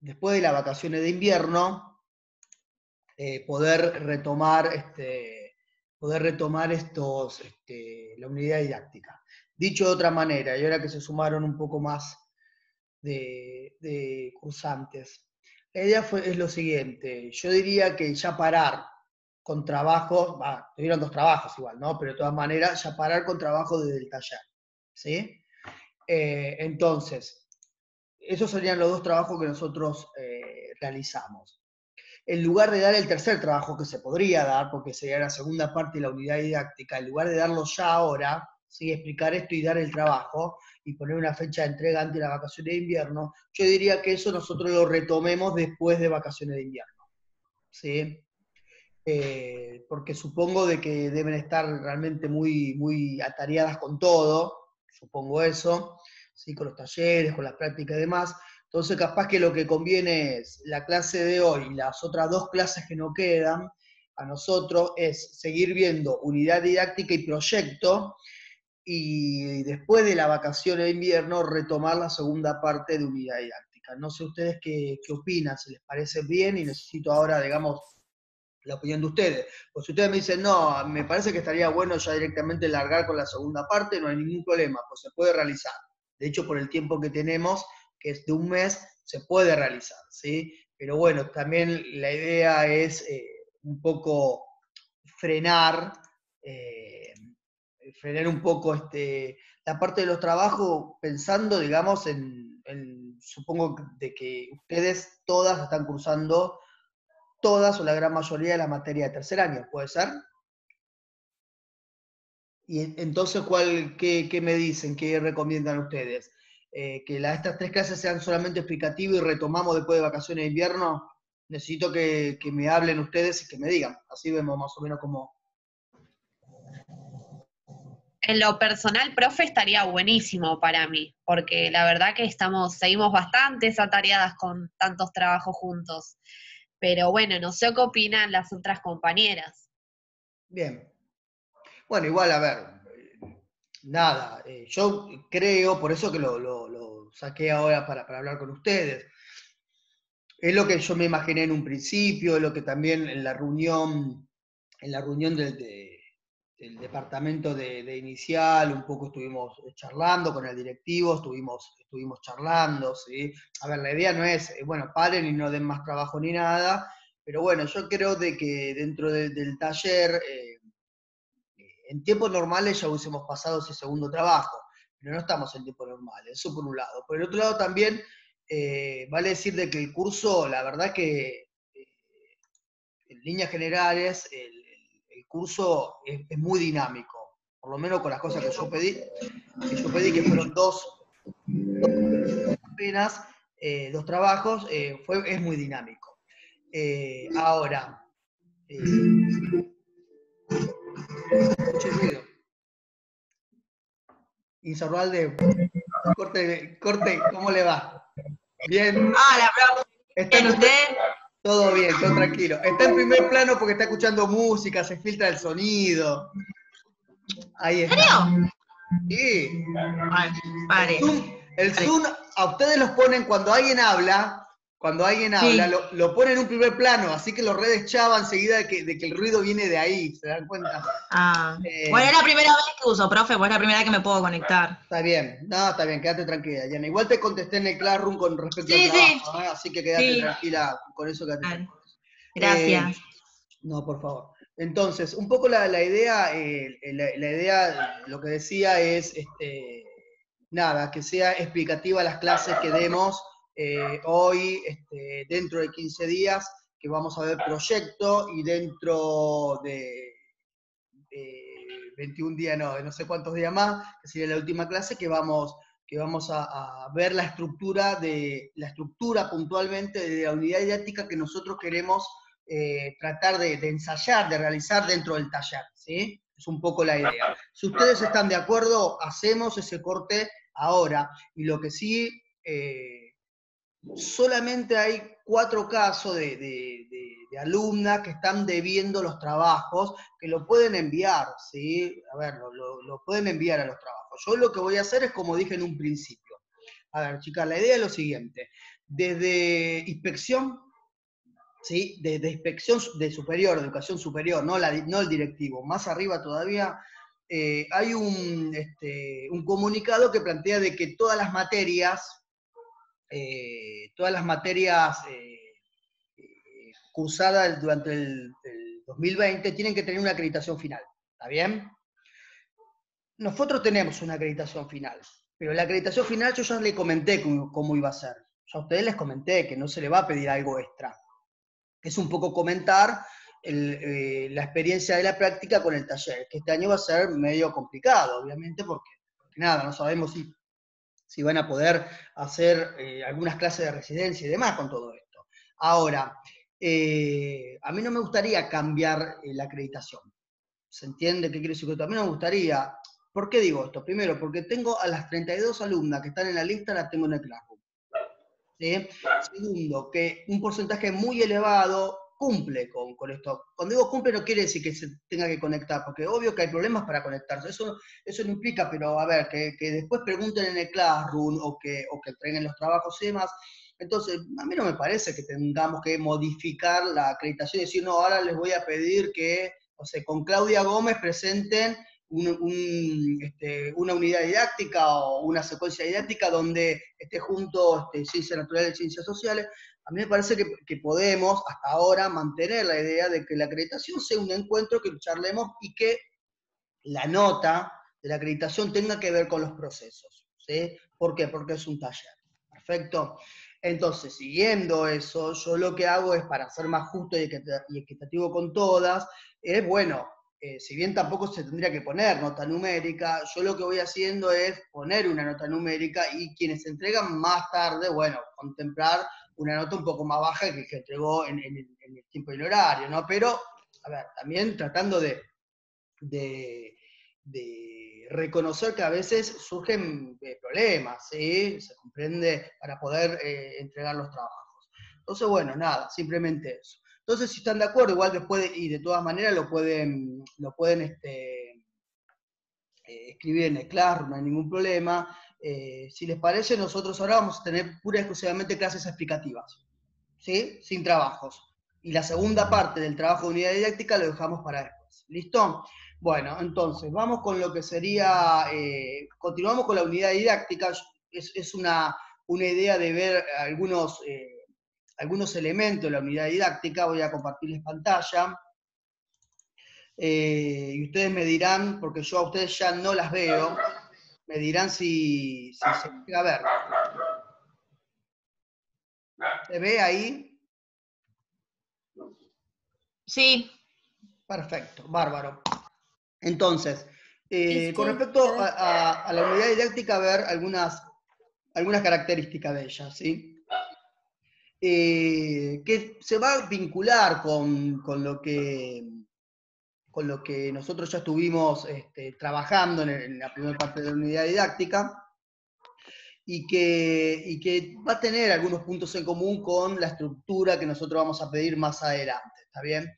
después de las vacaciones de invierno, poder retomar, la unidad didáctica. Dicho de otra manera, y ahora que se sumaron un poco más de cursantes, la idea es lo siguiente, yo diría que ya parar con trabajos, tuvieron 2 trabajos igual, ¿no? Pero de todas maneras, ya parar con trabajo desde el taller, ¿sí? Entonces, esos serían los 2 trabajos que nosotros realizamos. En lugar de dar el tercer trabajo que se podría dar, porque sería la segunda parte de la unidad didáctica, en lugar de darlo ya ahora, ¿sí? Explicar esto y dar el trabajo, y poner una fecha de entrega antes de las vacaciones de invierno, yo diría que eso nosotros lo retomemos después de vacaciones de invierno, ¿sí? Porque supongo de que deben estar realmente muy, muy atareadas con todo, supongo eso, ¿sí? Con los talleres, con las prácticas y demás. Entonces, capaz que lo que conviene es la clase de hoy y las otras 2 clases que no quedan, a nosotros es seguir viendo unidad didáctica y proyecto, y después de la vacación de invierno retomar la segunda parte de unidad didáctica. No sé ustedes qué opinan, si les parece bien, y necesito ahora, digamos, la opinión de ustedes. Pues si ustedes me dicen, no, me parece que estaría bueno ya directamente largar con la segunda parte, no hay ningún problema, pues se puede realizar. De hecho, por el tiempo que tenemos, que es de un mes, se puede realizar, ¿sí? Pero bueno, también la idea es un poco frenar, eh, frenar un poco la parte de los trabajos, pensando, digamos, supongo de que ustedes todas están cursando todas o la gran mayoría de la materia de tercer año, ¿puede ser? Y entonces, qué me dicen, qué recomiendan ustedes? ¿Que estas 3 clases sean solamente explicativas y retomamos después de vacaciones de invierno? Necesito que me hablen ustedes y que me digan, así vemos más o menos cómo. En lo personal, profe, estaría buenísimo para mí, porque la verdad que seguimos bastante atareadas con tantos trabajos juntos. Pero bueno, no sé qué opinan las otras compañeras. Bien. Bueno, igual, a ver, nada, yo creo, por eso que lo saqué ahora para hablar con ustedes. Es lo que yo me imaginé en un principio, es lo que también en la reunión del departamento de inicial, un poco estuvimos charlando con el directivo, estuvimos charlando, ¿sí? A ver, la idea no es, bueno, paren y no den más trabajo ni nada, pero bueno, yo creo de que dentro del taller, en tiempos normales ya hubiésemos pasado ese segundo trabajo, pero no estamos en tiempos normales, eso por un lado. Por el otro lado también, vale decir de que el curso, la verdad que en líneas generales, el curso es muy dinámico, por lo menos con las cosas que fueron 2 apenas, 2 trabajos, es muy dinámico. Ahora, mucho ruido. Insaurralde, corte, ¿cómo le va? Bien. Hola, profe. Está ¿Bien en usted. usted? Todo bien, todo tranquilo. Está en primer plano porque está escuchando música, se filtra el sonido. Ahí ¿En está. serio? Sí. Ay, pare. El Pare. Zoom, a ustedes los ponen cuando alguien habla, Sí. lo ponen en un primer plano, así que los redes chava enseguida de que el ruido viene de ahí, ¿se dan cuenta? Ah. Bueno, es Eh, la primera vez que uso, profe, pues es la primera vez que me puedo conectar. Está bien, no, está bien, quédate tranquila, Diana. Igual te contesté en el Classroom con respecto al Sí, sí. trabajo, ¿eh? Así que quédate Sí. tranquila, con eso quédate Vale. tranquila. Eh, Gracias. no, por favor. Entonces, un poco la idea, lo que decía es, nada, que sea explicativa las clases que demos hoy, dentro de 15 días, que vamos a ver proyecto, y dentro de 21 días, no, de no sé cuántos días más, que sería la última clase, que vamos a ver la estructura puntualmente de la unidad didáctica que nosotros queremos tratar de ensayar, de realizar dentro del taller, ¿sí? Es un poco la idea. Si ustedes están de acuerdo, hacemos ese corte ahora, y lo que sí, solamente hay 4 casos de alumnas que están debiendo los trabajos, que lo pueden enviar, ¿sí? A ver, lo pueden enviar a los trabajos. Yo lo que voy a hacer es como dije en un principio. A ver, chicas, la idea es lo siguiente. desde inspección, ¿sí? Desde inspección de superior, educación superior, no el directivo, más arriba todavía, hay un comunicado que plantea de que todas las materias cursadas durante el 2020 tienen que tener una acreditación final, ¿está bien? Nosotros tenemos una acreditación final, pero la acreditación final yo ya le comenté cómo iba a ser. Yo a ustedes les comenté que no se le va a pedir algo extra. Es un poco comentar la experiencia de la práctica con el taller, que este año va a ser medio complicado, obviamente, porque nada, no sabemos si van a poder hacer algunas clases de residencia y demás con todo esto. Ahora, a mí no me gustaría cambiar la acreditación. ¿Se entiende qué quiero decir? A mí no me gustaría. ¿Por qué digo esto? Primero, porque tengo a las 32 alumnas que están en la lista, las tengo en el Classroom. ¿Sí? Segundo, que un porcentaje muy elevado cumple con esto. Cuando digo cumple no quiere decir que se tenga que conectar, porque obvio que hay problemas para conectarse. Eso no implica, pero a ver, que después pregunten en el Classroom o que entreguen los trabajos y demás. Entonces, a mí no me parece que tengamos que modificar la acreditación y decir, no, ahora les voy a pedir que, o sea, con Claudia Gómez presenten una unidad didáctica o una secuencia didáctica donde esté junto ciencias naturales y ciencias sociales. A mí me parece que podemos hasta ahora mantener la idea de que la acreditación sea un encuentro, que charlemos y que la nota de la acreditación tenga que ver con los procesos. ¿Sí? ¿Por qué? Porque es un taller. Perfecto. Entonces, siguiendo eso, yo lo que hago es, para ser más justo y equitativo con todas, es, bueno, si bien tampoco se tendría que poner nota numérica, yo lo que voy haciendo es poner una nota numérica y quienes se entregan más tarde, bueno, contemplar una nota un poco más baja que el que entregó en el tiempo y el horario, ¿no? Pero, a ver, también tratando de reconocer que a veces surgen problemas, ¿sí? Se comprende, para poder entregar los trabajos. Entonces, bueno, nada, simplemente eso. Entonces, si están de acuerdo, igual después, y de todas maneras lo pueden escribir en el Classroom, no hay ningún problema. Si les parece, nosotros ahora vamos a tener pura y exclusivamente clases explicativas, ¿sí? Sin trabajos. Y la segunda parte del trabajo de unidad didáctica lo dejamos para después. ¿Listo? Bueno, entonces, vamos con lo que sería, continuamos con la unidad didáctica. Es una idea de ver algunos elementos de la unidad didáctica. Voy a compartirles pantalla. Y ustedes me dirán, porque yo a ustedes ya no las veo, me dirán si se llega a ver. ¿Se ve ahí? Sí. Perfecto, bárbaro. Entonces, Sí, con sí, respecto a la unidad didáctica, a ver algunas características de ella, ¿sí? Que se va a vincular con lo que nosotros ya estuvimos trabajando en la primera parte de la unidad didáctica, y que va a tener algunos puntos en común con la estructura que nosotros vamos a pedir más adelante, ¿está bien?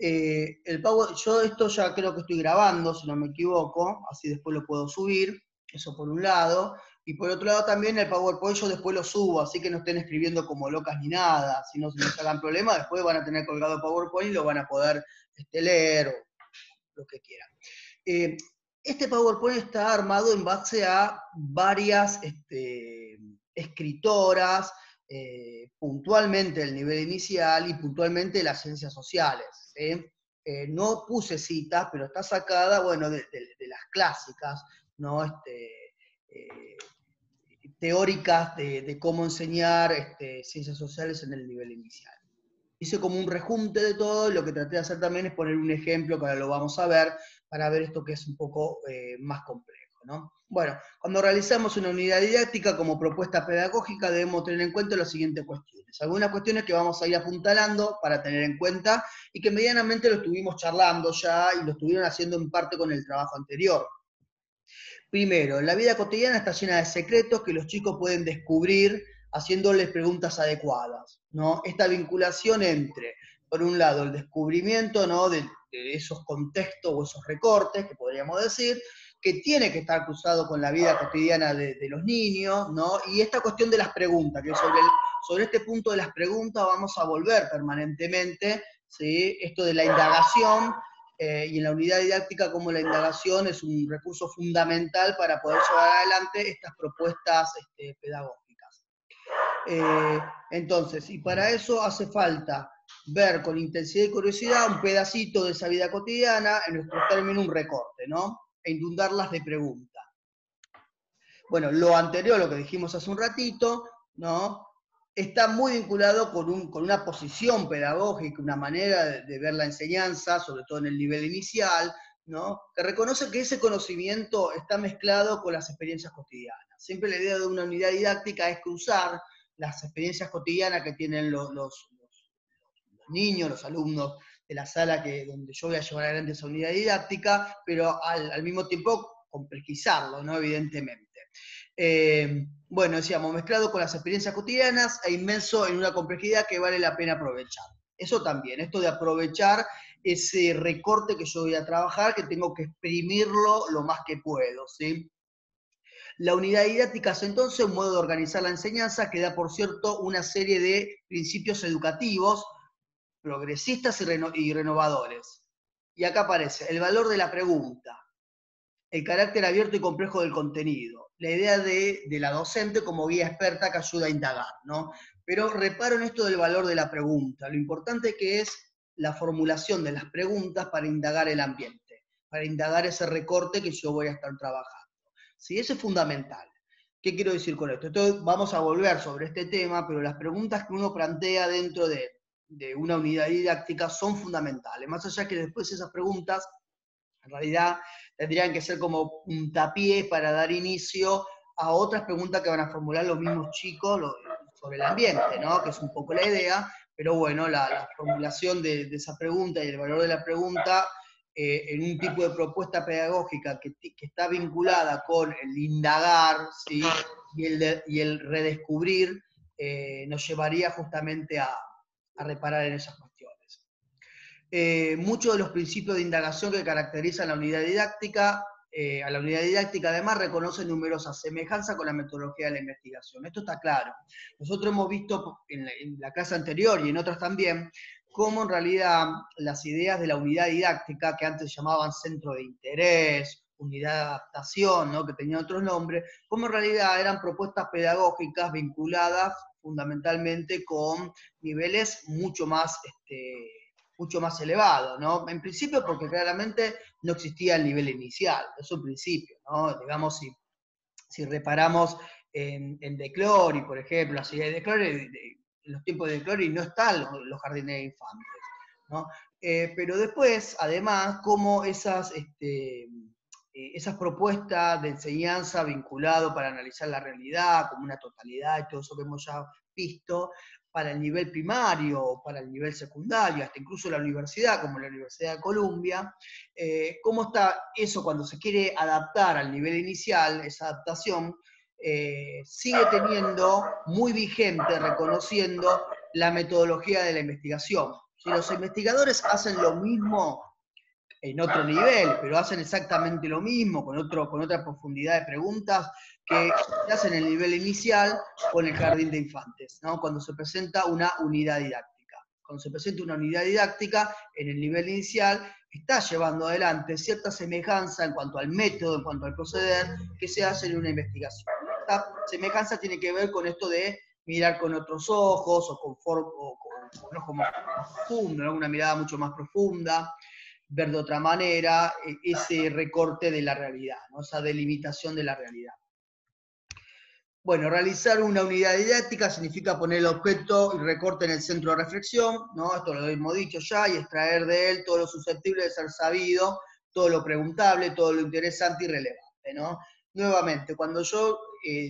Yo esto ya creo que estoy grabando, si no me equivoco, así después lo puedo subir, eso por un lado, y por otro lado también el PowerPoint yo después lo subo, así que no estén escribiendo como locas ni nada, si no se les hagan problema, después van a tener colgado el PowerPoint y lo van a poder leer o lo que quieran. Este PowerPoint está armado en base a varias escritoras, puntualmente del nivel inicial y puntualmente de las ciencias sociales. ¿Sí? No puse citas, pero está sacada, bueno, de las clásicas, ¿no? Teóricas de cómo enseñar ciencias sociales en el nivel inicial. Hice como un rejunte de todo, y lo que traté de hacer también es poner un ejemplo, que ahora lo vamos a ver, para ver esto que es un poco más complejo, ¿no? Bueno, cuando realizamos una unidad didáctica como propuesta pedagógica debemos tener en cuenta las siguientes cuestiones. Algunas cuestiones que vamos a ir apuntalando para tener en cuenta y que medianamente lo estuvimos charlando ya y lo estuvieron haciendo en parte con el trabajo anterior. Primero, la vida cotidiana está llena de secretos que los chicos pueden descubrir haciéndoles preguntas adecuadas, ¿no? Esta vinculación entre, por un lado, el descubrimiento, ¿no?, de esos contextos o esos recortes, que podríamos decir, que tiene que estar cruzado con la vida cotidiana de los niños, ¿no? Y esta cuestión de las preguntas, que sobre este punto de las preguntas vamos a volver permanentemente, ¿sí? Esto de la indagación, y en la unidad didáctica como la indagación es un recurso fundamental para poder llevar adelante estas propuestas pedagógicas. Entonces, y para eso hace falta ver con intensidad y curiosidad un pedacito de esa vida cotidiana, en nuestro término un recorte, ¿no? E inundarlas de preguntas. Bueno, lo anterior, lo que dijimos hace un ratito, ¿no? Está muy vinculado con una posición pedagógica, una manera de ver la enseñanza, sobre todo en el nivel inicial, ¿no? Que reconoce que ese conocimiento está mezclado con las experiencias cotidianas. Siempre la idea de una unidad didáctica es cruzar las experiencias cotidianas que tienen los niños, los alumnos de la sala donde yo voy a llevar adelante esa unidad didáctica, pero al mismo tiempo complejizarlo, ¿no? Evidentemente. Bueno, decíamos, mezclado con las experiencias cotidianas e inmenso en una complejidad que vale la pena aprovechar. Eso también, esto de aprovechar ese recorte que yo voy a trabajar, que tengo que exprimirlo lo más que puedo, ¿sí? La unidad didáctica es entonces un modo de organizar la enseñanza que da, por cierto, una serie de principios educativos progresistas y renovadores. Y acá aparece el valor de la pregunta, el carácter abierto y complejo del contenido, la idea de la docente como guía experta que ayuda a indagar, ¿no? Pero reparo en esto del valor de la pregunta, lo importante que es la formulación de las preguntas para indagar el ambiente, para indagar ese recorte que yo voy a estar trabajando. ¿Sí? Eso es fundamental. ¿Qué quiero decir con esto? Entonces vamos a volver sobre este tema, pero las preguntas que uno plantea dentro de una unidad didáctica son fundamentales, más allá que después esas preguntas en realidad tendrían que ser como un tapié para dar inicio a otras preguntas que van a formular los mismos chicos sobre el ambiente, ¿no? Que es un poco la idea, pero bueno, la formulación de esa pregunta y el valor de la pregunta en un tipo de propuesta pedagógica que está vinculada con el indagar, ¿sí? y el redescubrir, nos llevaría justamente a reparar en esas cuestiones. Muchos de los principios de indagación que caracterizan la unidad didáctica, a la unidad didáctica además reconoce numerosas semejanzas con la metodología de la investigación. Esto está claro. Nosotros hemos visto en la clase anterior y en otras también, cómo en realidad las ideas de la unidad didáctica, que antes llamaban centro de interés, unidad de adaptación, ¿no? Que tenían otros nombres, cómo en realidad eran propuestas pedagógicas vinculadas fundamentalmente con niveles mucho más elevado, ¿no? En principio porque claramente no existía el nivel inicial, eso en principio, ¿no? Digamos, si reparamos en De Clory, por ejemplo, las ideas de De Clory, en los tiempos de De Clory no están los jardines de infantes, ¿no? Pero después, además, como esas propuestas de enseñanza vinculado para analizar la realidad como una totalidad y todo eso que hemos ya visto, para el nivel primario, para el nivel secundario, hasta incluso la universidad, como la Universidad de Columbia, cómo está eso cuando se quiere adaptar al nivel inicial, esa adaptación, sigue teniendo muy vigente, reconociendo la metodología de la investigación. Si los investigadores hacen lo mismo en otro nivel, pero hacen exactamente lo mismo, con otra profundidad de preguntas que se hacen en el nivel inicial con el jardín de infantes, ¿no? Cuando se presenta una unidad didáctica. Cuando se presenta una unidad didáctica en el nivel inicial, está llevando adelante cierta semejanza en cuanto al método, en cuanto al proceder, que se hace en una investigación. Esta semejanza tiene que ver con esto de mirar con otros ojos, o con un ojo más profundo, ¿no? Una mirada mucho más profunda, ver de otra manera ese recorte de la realidad, ¿no? Esa delimitación de la realidad. Bueno, realizar una unidad didáctica significa poner el objeto y recorte en el centro de reflexión, ¿no? Esto lo hemos dicho ya, y extraer de él todo lo susceptible de ser sabido, todo lo preguntable, todo lo interesante y relevante, ¿no? Nuevamente, cuando yo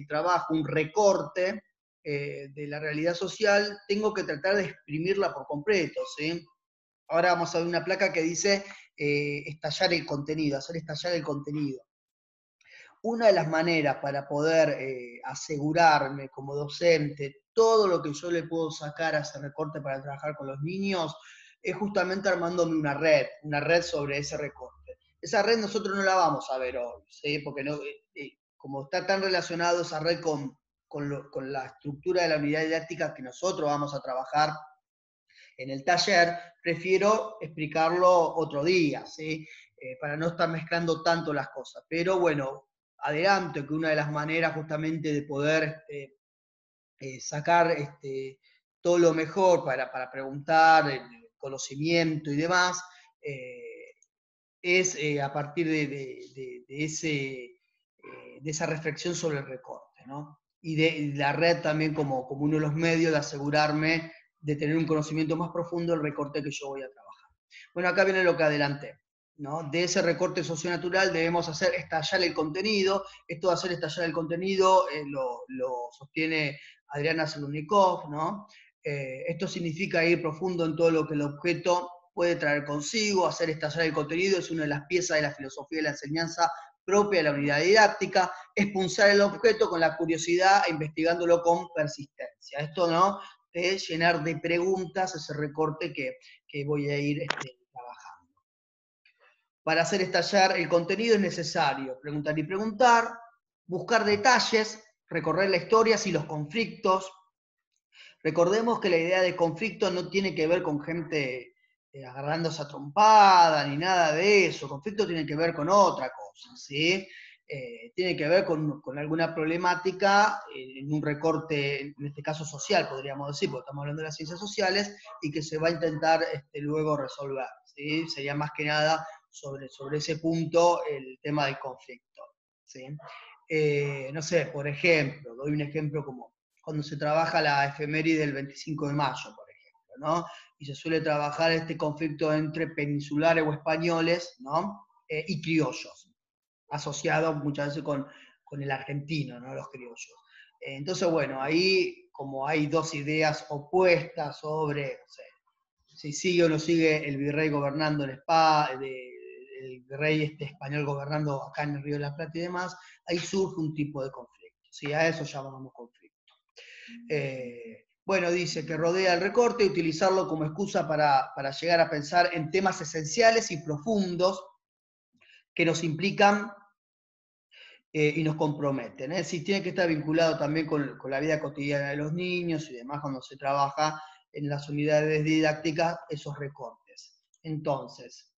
trabajo un recorte de la realidad social, tengo que tratar de exprimirla por completo, ¿sí? Ahora vamos a ver una placa que dice estallar el contenido, hacer estallar el contenido. Una de las maneras para poder asegurarme como docente todo lo que yo le puedo sacar a ese recorte para trabajar con los niños es justamente armándome una red sobre ese recorte. Esa red nosotros no la vamos a ver hoy, ¿sí? Porque no, como está tan relacionado esa red con la estructura de la unidad didáctica que nosotros vamos a trabajar en el taller, prefiero explicarlo otro día, ¿sí? Para no estar mezclando tanto las cosas. Pero bueno, adelanto que una de las maneras justamente de poder sacar todo lo mejor para preguntar, el conocimiento y demás, es a partir de esa reflexión sobre el recorte, ¿no? Y de la red también como uno de los medios de asegurarme de tener un conocimiento más profundo del recorte que yo voy a trabajar. Bueno, acá viene lo que adelanté, ¿no? De ese recorte socionatural debemos hacer estallar el contenido. Esto de hacer estallar el contenido lo sostiene Adriana Salónikov, ¿no? Esto significa ir profundo en todo lo que el objeto puede traer consigo, hacer estallar el contenido, es una de las piezas de la filosofía de la enseñanza propia de la unidad didáctica, es punzar el objeto con la curiosidad e investigándolo con persistencia. Esto, ¿no?, de llenar de preguntas ese recorte que voy a ir trabajando. Para hacer estallar el contenido es necesario preguntar y preguntar, buscar detalles, recorrer la historia, y los conflictos. Recordemos que la idea de conflicto no tiene que ver con gente agarrándose a trompada, ni nada de eso. Conflicto tiene que ver con otra cosa, ¿sí? Tiene que ver con alguna problemática en un recorte, en este caso social, podríamos decir, porque estamos hablando de las ciencias sociales, y que se va a intentar luego resolver, ¿sí? Sería más que nada sobre ese punto el tema del conflicto, ¿sí? No sé, por ejemplo, doy un ejemplo como cuando se trabaja la efeméride del 25 de mayo, por ejemplo, ¿no? Y se suele trabajar este conflicto entre peninsulares o españoles, ¿no? Y criollos, asociado muchas veces con el argentino, ¿no? Los criollos. Entonces, bueno, ahí como hay dos ideas opuestas sobre, no sé, si sigue o no sigue el virrey gobernando en España, el virrey español gobernando acá en el Río de la Plata y demás, ahí surge un tipo de conflicto, ¿sí? A eso llamamos conflicto. Bueno, dice que rodea el recorte y utilizarlo como excusa para llegar a pensar en temas esenciales y profundos que nos implican y nos comprometen. Es decir, tiene que estar vinculado también con la vida cotidiana de los niños y demás cuando se trabaja en las unidades didácticas esos recortes. Entonces,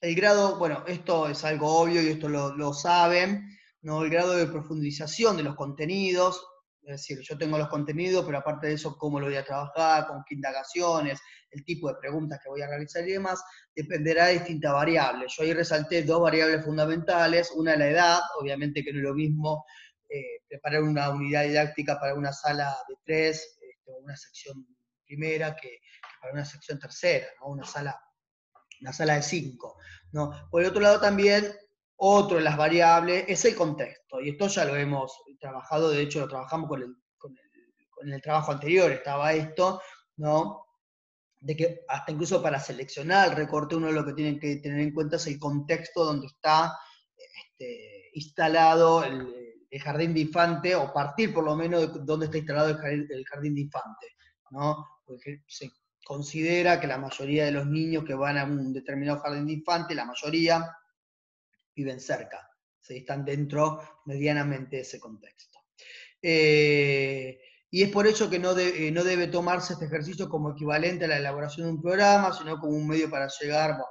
el grado, bueno, esto es algo obvio y esto lo saben, ¿no? El grado de profundización de los contenidos, es decir, yo tengo los contenidos, pero aparte de eso, cómo lo voy a trabajar, con qué indagaciones, el tipo de preguntas que voy a realizar y demás, dependerá de distintas variables. Yo ahí resalté dos variables fundamentales, una la edad, obviamente que no es lo mismo preparar una unidad didáctica para una sala de 3, una sección primera, que para una sección tercera, ¿no? Una sala de 5, ¿no? Por el otro lado también, otro de las variables es el contexto, y esto ya lo hemos trabajado, de hecho lo trabajamos con el trabajo anterior, estaba esto, ¿no? De que hasta incluso para seleccionar el recorte uno lo que tiene que tener en cuenta es el contexto donde está instalado el jardín de infante, o partir por lo menos de donde está instalado el jardín de infante, ¿no? Porque se considera que la mayoría de los niños que van a un determinado jardín de infante, la mayoría viven cerca, ¿sí? Están dentro medianamente de ese contexto. Y es por ello que no debe tomarse este ejercicio como equivalente a la elaboración de un programa, sino como un medio para llegar, bueno,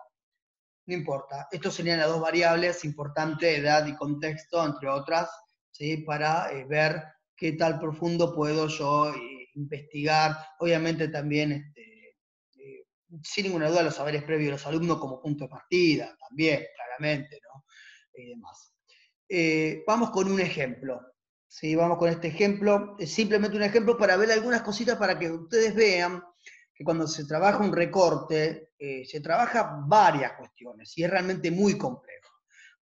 no importa. Estos serían las dos variables importantes, edad y contexto, entre otras, ¿sí? Para ver qué tal profundo puedo yo investigar. Obviamente también, sin ninguna duda, los saberes previos de los alumnos como punto de partida, también, claramente, ¿no? Y demás. Vamos con un ejemplo. ¿Sí? Vamos con este ejemplo, es simplemente un ejemplo para ver algunas cositas para que ustedes vean que cuando se trabaja un recorte, se trabaja varias cuestiones y es realmente muy complejo.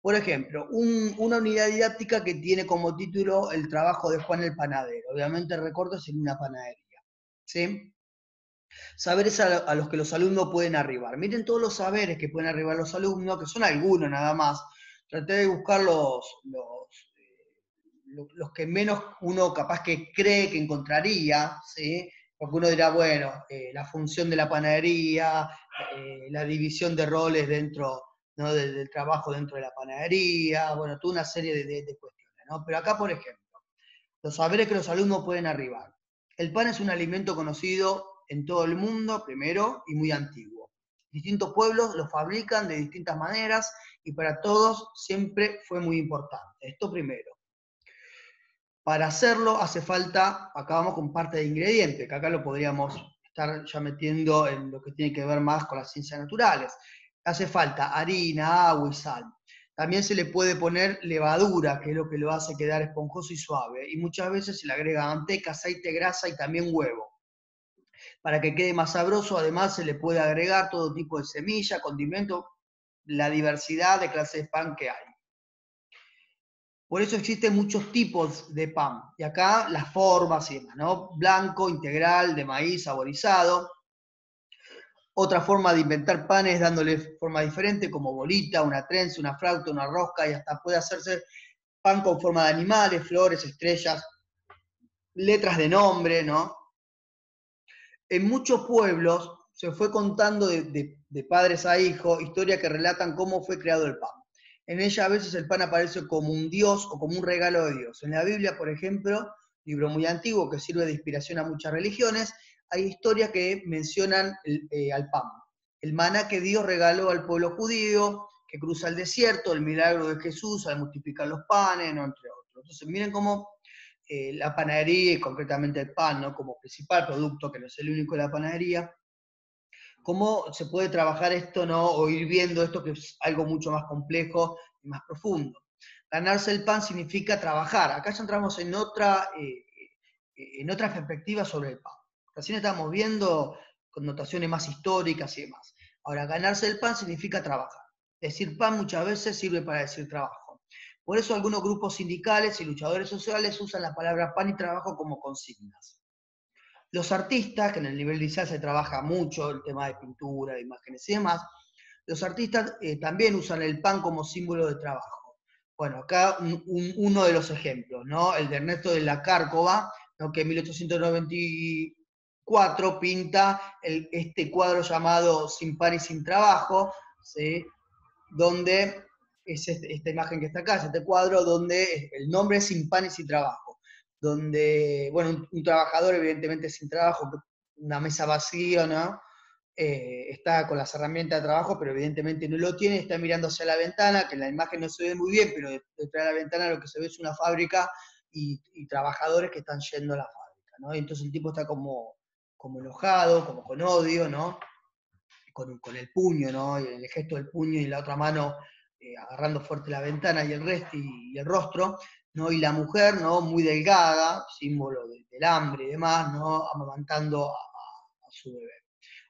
Por ejemplo, una unidad didáctica que tiene como título el trabajo de Juan el panadero. Obviamente el recorte es en una panadería, ¿sí? Saberes a los que los alumnos pueden arribar. Miren todos los saberes que pueden arribar los alumnos, que son algunos nada más. Traté de buscar los que menos uno capaz que cree que encontraría, ¿sí? Porque uno dirá, bueno, la función de la panadería, la división de roles dentro ¿no? Del trabajo dentro de la panadería, bueno, toda una serie de cuestiones, ¿no? Pero acá, por ejemplo, los saberes que los alumnos pueden arribar. El pan es un alimento conocido en todo el mundo, primero, y muy antiguo. Distintos pueblos lo fabrican de distintas maneras y para todos siempre fue muy importante. Esto primero. Para hacerlo hace falta, acá vamos con parte de ingrediente, que acá lo podríamos estar ya metiendo en lo que tiene que ver más con las ciencias naturales. Hace falta harina, agua y sal. También se le puede poner levadura, que es lo que lo hace quedar esponjoso y suave. Y muchas veces se le agrega manteca, aceite, grasa y también huevo. Para que quede más sabroso, además se le puede agregar todo tipo de semilla, condimento, la diversidad de clases de pan que hay. Por eso existen muchos tipos de pan. Y acá las formas y demás, ¿no? Blanco, integral, de maíz, saborizado. Otra forma de inventar pan es dándole forma diferente, como bolita, una trenza, una flauta, una rosca, y hasta puede hacerse pan con forma de animales, flores, estrellas, letras de nombre, ¿no? En muchos pueblos se fue contando de padres a hijos historias que relatan cómo fue creado el pan. En ella a veces el pan aparece como un dios o como un regalo de Dios. En la Biblia, por ejemplo, libro muy antiguo que sirve de inspiración a muchas religiones, hay historias que mencionan al pan. El maná que Dios regaló al pueblo judío, que cruza el desierto, el milagro de Jesús al multiplicar los panes, ¿no? Entre otros. Entonces miren cómo la panadería y concretamente el pan, ¿no? Como principal producto, que no es el único de la panadería, cómo se puede trabajar esto, ¿no? O ir viendo esto que es algo mucho más complejo y más profundo. Ganarse el pan significa trabajar. Acá ya entramos en otra perspectiva sobre el pan. Recién estamos viendo connotaciones más históricas y demás. Ahora, ganarse el pan significa trabajar. Decir pan muchas veces sirve para decir trabajo. Por eso algunos grupos sindicales y luchadores sociales usan la palabra pan y trabajo como consignas. Los artistas, que en el nivel inicial se trabaja mucho el tema de pintura, de imágenes y demás, los artistas también usan el pan como símbolo de trabajo. Bueno, acá uno de los ejemplos, ¿no? El de Ernesto de la Cárcova, ¿no? Que en 1894 pinta este cuadro llamado Sin pan y sin trabajo, ¿sí? Donde es esta imagen que está acá, es este cuadro donde el nombre es Sin pan y sin trabajo, donde, bueno, un trabajador evidentemente sin trabajo, una mesa vacía, ¿no? Está con las herramientas de trabajo, pero evidentemente no lo tiene, está mirando hacia la ventana, que en la imagen no se ve muy bien, pero detrás de la ventana lo que se ve es una fábrica y trabajadores que están yendo a la fábrica, ¿no? Y entonces el tipo está como enojado, como con odio, ¿no? Con el puño, ¿no? Y el gesto del puño y la otra mano agarrando fuerte la ventana y el resto y el rostro, ¿no? Y la mujer, ¿no? Muy delgada, símbolo del hambre y demás, ¿no? Amamantando a su bebé.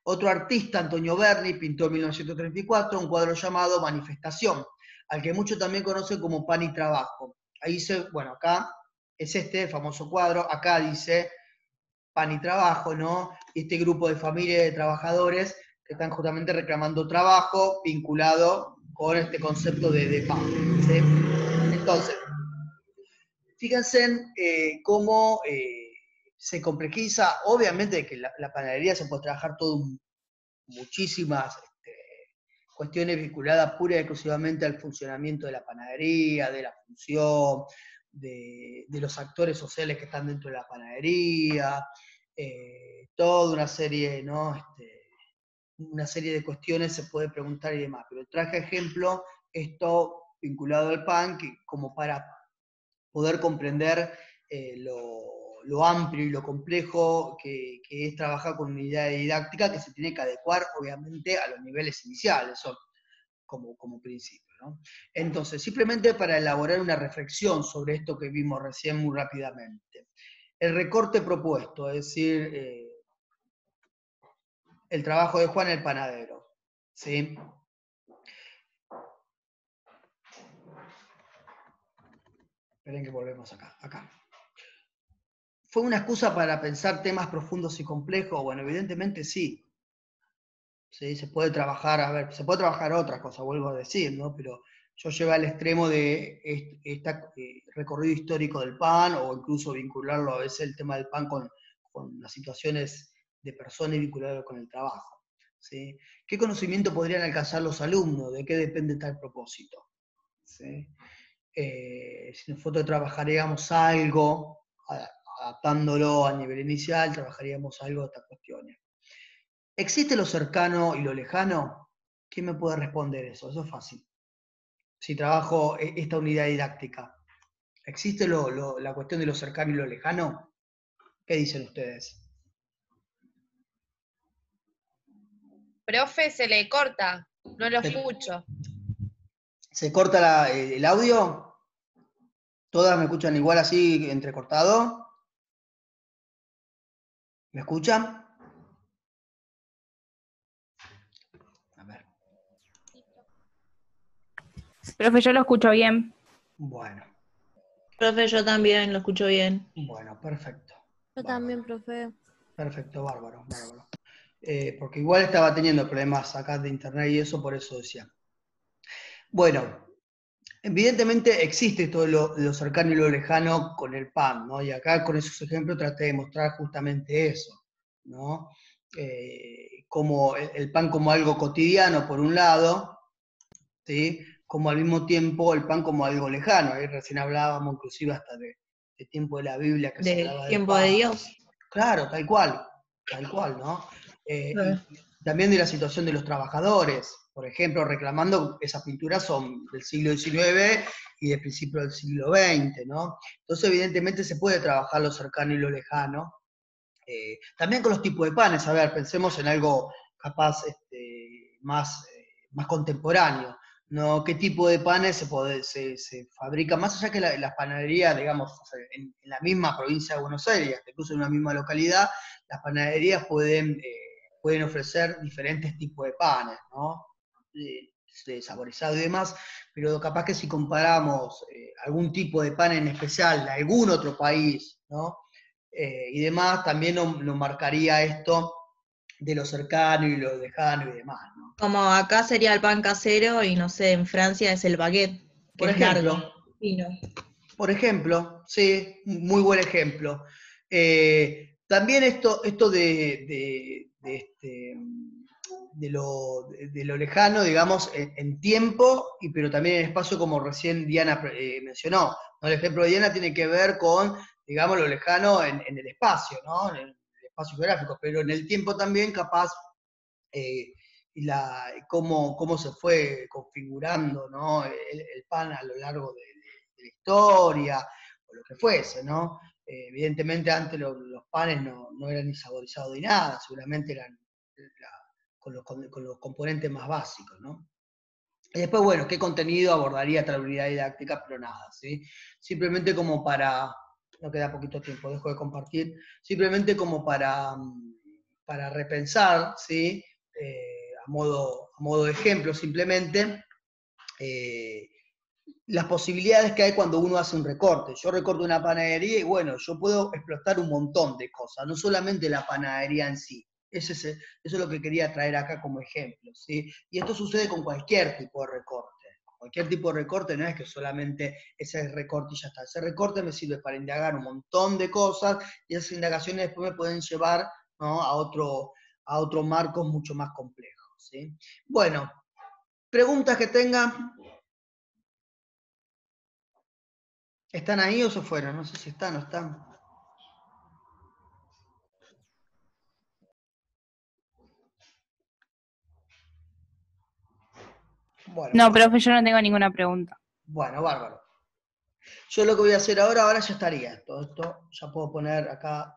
Otro artista, Antonio Berni, pintó en 1934 un cuadro llamado Manifestación, al que muchos también conocen como Pan y Trabajo. Ahí dice, bueno, acá es este famoso cuadro, acá dice Pan y Trabajo, ¿no? Y este grupo de familias de trabajadores que están justamente reclamando trabajo vinculado con este concepto de pan. ¿Sí? Entonces, fíjense en cómo se complejiza, obviamente que la panadería se puede trabajar muchísimas cuestiones vinculadas pura y exclusivamente al funcionamiento de la panadería, de la función, de los actores sociales que están dentro de la panadería, toda una serie, ¿no? Una serie de cuestiones se puede preguntar y demás, pero traje ejemplo esto vinculado al pan, que como para poder comprender lo amplio y lo complejo que es trabajar con una idea didáctica que se tiene que adecuar, obviamente, a los niveles iniciales, son como principio, ¿no? Entonces, simplemente para elaborar una reflexión sobre esto que vimos recién muy rápidamente. El recorte propuesto, es decir, el trabajo de Juan el panadero, ¿sí? Esperen que volvemos acá. ¿Fue una excusa para pensar temas profundos y complejos? Bueno, evidentemente sí. ¿Sí? Se puede trabajar, se puede trabajar otras cosas, vuelvo a decir, ¿no? Pero yo llevo al extremo de este recorrido histórico del pan, o incluso vincularlo a veces el tema del pan con las situaciones de personas y vincularlo con el trabajo. ¿sí? ¿Qué conocimiento podrían alcanzar los alumnos? ¿De qué depende tal propósito? ¿Sí? Si nosotros trabajaríamos algo, adaptándolo a nivel inicial, trabajaríamos algo de estas cuestiones. ¿Existe lo cercano y lo lejano? ¿Quién me puede responder eso? Eso es fácil. Si trabajo esta unidad didáctica, ¿existe la cuestión de lo cercano y lo lejano? ¿Qué dicen ustedes? Profe, se le corta, no lo ¿Se, escucho. se corta el audio? ¿Todas me escuchan igual así, entrecortado? ¿Me escuchan? A ver. Profe, yo lo escucho bien. Bueno, Profe, yo también lo escucho bien. bueno, perfecto. Yo Bárbaro. también, profe. Perfecto, bárbaro, bárbaro. Porque igual estaba teniendo problemas acá de internet y eso, por eso decía. Bueno, evidentemente existe todo lo cercano y lo lejano con el pan, ¿no? Y acá con esos ejemplos traté de mostrar justamente eso, ¿no? Como el pan como algo cotidiano, por un lado, ¿sí? Como al mismo tiempo el pan como algo lejano. Ahí recién hablábamos inclusive hasta de tiempo de la Biblia que se Del hablaba del tiempo pan. de Dios. Claro, tal cual, ¿no? Y también de la situación de los trabajadores, por ejemplo, reclamando esas pinturas son del siglo XIX y del principio del siglo XX, ¿no? Entonces, evidentemente, se puede trabajar lo cercano y lo lejano. También con los tipos de panes, a ver, pensemos en algo capaz más contemporáneo, ¿no? ¿Qué tipo de panes se fabrica? Más allá que las panaderías, digamos, en la misma provincia de Buenos Aires, incluso en una misma localidad, las panaderías pueden ofrecer diferentes tipos de panes, ¿no? De saborizado y demás, pero capaz que si comparamos algún tipo de pan en especial de algún otro país, ¿no? Y demás, también nos marcaría esto de lo cercano y lo lejano y demás, ¿no? Como acá sería el pan casero y no sé, en Francia es el baguette, que Por es ejemplo, largo, fino. por ejemplo, sí, muy buen ejemplo. También esto de lo lejano, digamos, en tiempo, pero también en espacio, como recién Diana mencionó, ¿no? El ejemplo de Diana tiene que ver con, digamos, lo lejano en el espacio, ¿no? En el espacio geográfico, pero en el tiempo también capaz, cómo se fue configurando, ¿no? El pan a lo largo de la historia, o lo que fuese, ¿no? Evidentemente antes los panes no eran ni saborizados ni nada, seguramente eran con los componentes más básicos, ¿no? Y después, bueno, ¿qué contenido abordaría tal unidad didáctica? Pero nada, ¿sí? Simplemente como para, no queda poquito tiempo, dejo de compartir, simplemente como para repensar, ¿sí? A modo de ejemplo, simplemente, las posibilidades que hay cuando uno hace un recorte. Yo recorto una panadería y bueno, yo puedo explotar un montón de cosas, no solamente la panadería en sí. Eso es lo que quería traer acá como ejemplo, ¿sí? Y esto sucede con cualquier tipo de recorte. Cualquier tipo de recorte no es que solamente ese recorte y ya está. Ese recorte me sirve para indagar un montón de cosas y esas indagaciones después me pueden llevar, ¿no? a otro marco mucho más complejo, ¿sí? Bueno, preguntas que tengan. ¿Están ahí o se fueron? No sé si están o están. Bueno, No, profe, yo no tengo ninguna pregunta. bueno, bárbaro. Yo lo que voy a hacer ahora ya estaría. Todo esto ya puedo poner acá